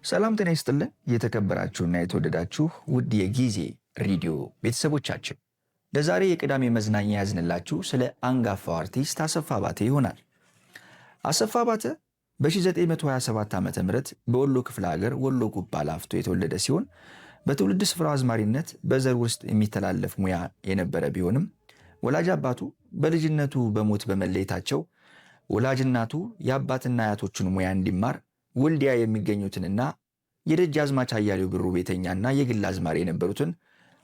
ሰላም ጤና ይስጥልን የተከበራችሁና የተወደዳችሁ ውድ የጊዜ ሬዲዮ ቤተሰቦቻችን፣ ለዛሬ የቅዳሜ መዝናኛ ያዝንላችሁ ስለ አንጋፋው አርቲስት አሰፋ ባተ ይሆናል። አሰፋ ባተ በ1927 ዓ.ም በወሎ ክፍለ ሀገር ወሎ ጉባ ላፍቶ የተወለደ ሲሆን በትውልድ ስፍራው አዝማሪነት በዘር ውስጥ የሚተላለፍ ሙያ የነበረ ቢሆንም ወላጅ አባቱ በልጅነቱ በሞት በመለየታቸው ወላጅ እናቱ የአባትና አያቶቹን ሙያ እንዲማር ወልዲያ የሚገኙትንና የደጃዝማች አያሌው ብሩ ቤተኛና የግል አዝማሪ የነበሩትን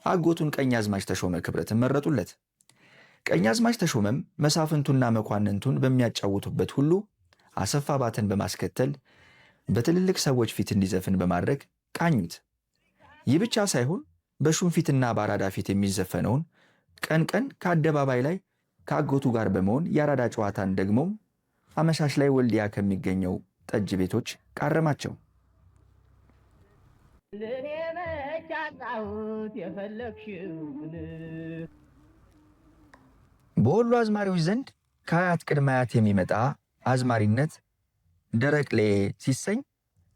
አጎቱን ቀኛዝማች ተሾመ ክብረትን መረጡለት። ቀኛዝማች ተሾመም መሳፍንቱና መኳንንቱን በሚያጫውቱበት ሁሉ አሰፋ ባተን በማስከተል በትልልቅ ሰዎች ፊት እንዲዘፍን በማድረግ ቃኙት። ይህ ብቻ ሳይሆን በሹም ፊትና በአራዳ ፊት የሚዘፈነውን ቀን ቀን ከአደባባይ ላይ ከአጎቱ ጋር በመሆን የአራዳ ጨዋታን ደግሞ አመሻሽ ላይ ወልዲያ ከሚገኘው ጠጅ ቤቶች ቃረማቸው። በወሎ አዝማሪዎች ዘንድ ከአያት ቅድመ አያት የሚመጣ አዝማሪነት ደረቅሌ ሲሰኝ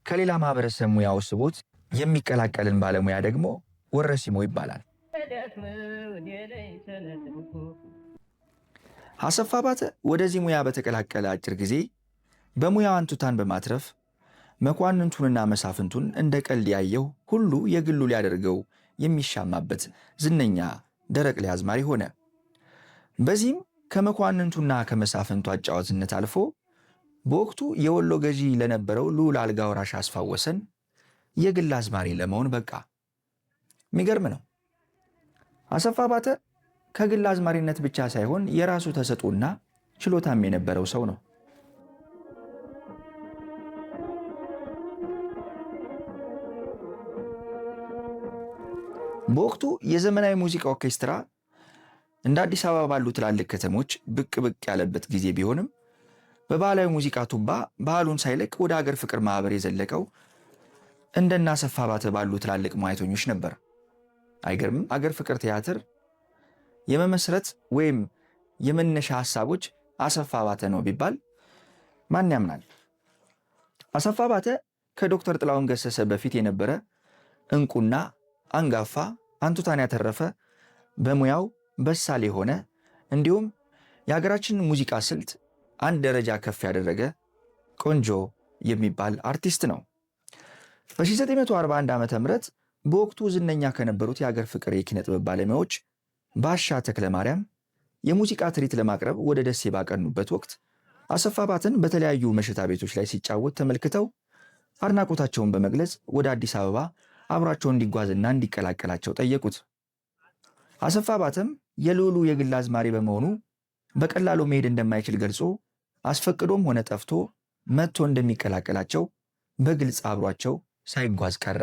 ከሌላ ማህበረሰብ ሙያው ስቦት የሚቀላቀልን ባለሙያ ደግሞ ወረሲሞ ይባላል። አሰፋ ባተ ወደዚህ ሙያ በተቀላቀለ አጭር ጊዜ በሙያው አንቱታን በማትረፍ መኳንንቱንና መሳፍንቱን እንደ ቀልድ ያየው ሁሉ የግሉ ሊያደርገው የሚሻማበት ዝነኛ ደረቅሌ አዝማሪ ሆነ። በዚህም ከመኳንንቱና ከመሳፍንቱ አጫዋትነት አልፎ በወቅቱ የወሎ ገዢ ለነበረው ልዑል አልጋ ወራሽ አስፋ ወሰን የግል አዝማሪ ለመሆን በቃ። የሚገርም ነው። አሰፋ ባተ ከግል አዝማሪነት ብቻ ሳይሆን የራሱ ተሰጥኦና ችሎታም የነበረው ሰው ነው። በወቅቱ የዘመናዊ ሙዚቃ ኦርኬስትራ እንደ አዲስ አበባ ባሉ ትላልቅ ከተሞች ብቅ ብቅ ያለበት ጊዜ ቢሆንም በባህላዊ ሙዚቃ ቱባ ባህሉን ሳይለቅ ወደ ሀገር ፍቅር ማህበር የዘለቀው እንደና አሰፋ ባተ ባሉ ትላልቅ ሙያተኞች ነበር። አይገርምም? አገር ፍቅር ቲያትር የመመስረት ወይም የመነሻ ሐሳቦች አሰፋ ባተ ነው ቢባል ማን ያምናል? አሰፋ ባተ ከዶክተር ጥላሁን ገሰሰ በፊት የነበረ እንቁና አንጋፋ አንቱታን ያተረፈ በሙያው በሳል የሆነ እንዲሁም የሀገራችንን ሙዚቃ ስልት አንድ ደረጃ ከፍ ያደረገ ቆንጆ የሚባል አርቲስት ነው። በ1941 ዓ.ም በወቅቱ ዝነኛ ከነበሩት የሀገር ፍቅር የኪነ ጥበብ ባለሙያዎች ባሻ ተክለ ማርያም የሙዚቃ ትርኢት ለማቅረብ ወደ ደሴ ባቀኑበት ወቅት አሰፋ ባተን በተለያዩ መሸታ ቤቶች ላይ ሲጫወት ተመልክተው አድናቆታቸውን በመግለጽ ወደ አዲስ አበባ አብሯቸው እንዲጓዝና እንዲቀላቀላቸው ጠየቁት። አሰፋ ባተም የልዑሉ የግል አዝማሪ በመሆኑ በቀላሉ መሄድ እንደማይችል ገልጾ አስፈቅዶም ሆነ ጠፍቶ መጥቶ እንደሚቀላቀላቸው በግልጽ አብሯቸው ሳይጓዝ ቀረ።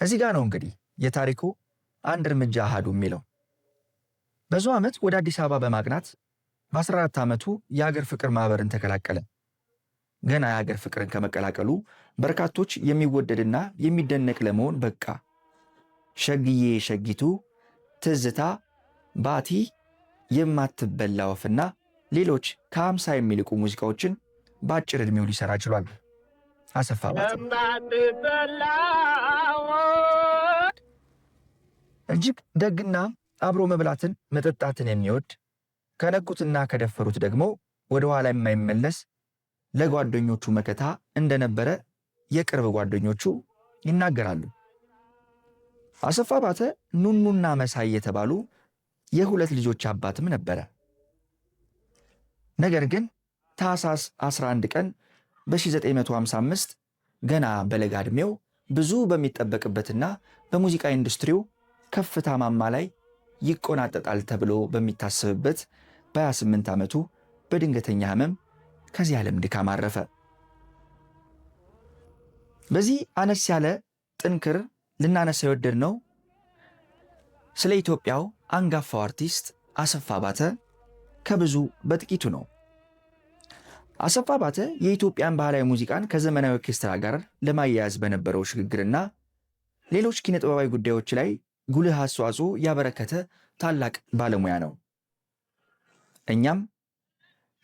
እዚህ ጋር ነው እንግዲህ የታሪኩ አንድ እርምጃ አሃዱ የሚለው። በዙ ዓመት ወደ አዲስ አበባ በማቅናት በ14 ዓመቱ የሀገር ፍቅር ማህበርን ተቀላቀለ። ገና የሀገር ፍቅርን ከመቀላቀሉ በርካቶች የሚወደድና የሚደነቅ ለመሆን በቃ። ሸግዬ ሸጊቱ፣ ትዝታ፣ ባቲ፣ የማትበላ ወፍና ሌሎች ከ50 የሚልቁ ሙዚቃዎችን በአጭር ዕድሜው ሊሰራ ችሏል። አሰፋ ባተ እጅግ ደግና አብሮ መብላትን መጠጣትን የሚወድ ከነኩትና ከደፈሩት ደግሞ ወደ ኋላ የማይመለስ ለጓደኞቹ መከታ እንደነበረ የቅርብ ጓደኞቹ ይናገራሉ። አሰፋ ባተ ኑኑና መሳይ የተባሉ የሁለት ልጆች አባትም ነበረ። ነገር ግን ታኅሳስ 11 ቀን በ1955 ገና በለጋ ዕድሜው ብዙ በሚጠበቅበትና በሙዚቃ ኢንዱስትሪው ከፍታ ማማ ላይ ይቆናጠጣል ተብሎ በሚታሰብበት በ28 ዓመቱ በድንገተኛ ህመም ከዚህ ዓለም ድካም አረፈ። በዚህ አነስ ያለ ጥንክር ልናነሳ የወደድነው ስለ ኢትዮጵያው አንጋፋው አርቲስት አሰፋ ባተ ከብዙ በጥቂቱ ነው። አሰፋ ባተ የኢትዮጵያን ባህላዊ ሙዚቃን ከዘመናዊ ኦርኬስትራ ጋር ለማያያዝ በነበረው ሽግግርና ሌሎች ኪነ ጥበባዊ ጉዳዮች ላይ ጉልህ አስተዋጽኦ ያበረከተ ታላቅ ባለሙያ ነው። እኛም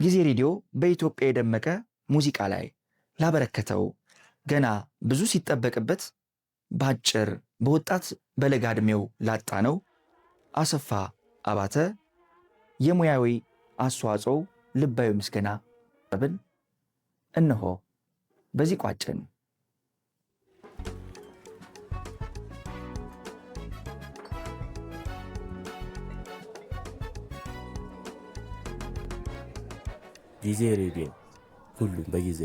ጊዜ ሬዲዮ በኢትዮጵያ የደመቀ ሙዚቃ ላይ ላበረከተው ገና ብዙ ሲጠበቅበት በአጭር በወጣት በለጋ ዕድሜው ላጣነው አሰፋ አባተ የሙያዊ አስተዋጽኦ ልባዊ ምስጋና ብን እነሆ በዚህ ቋጭን። ጊዜ ሬዲዮ ሁሉም በጊዜ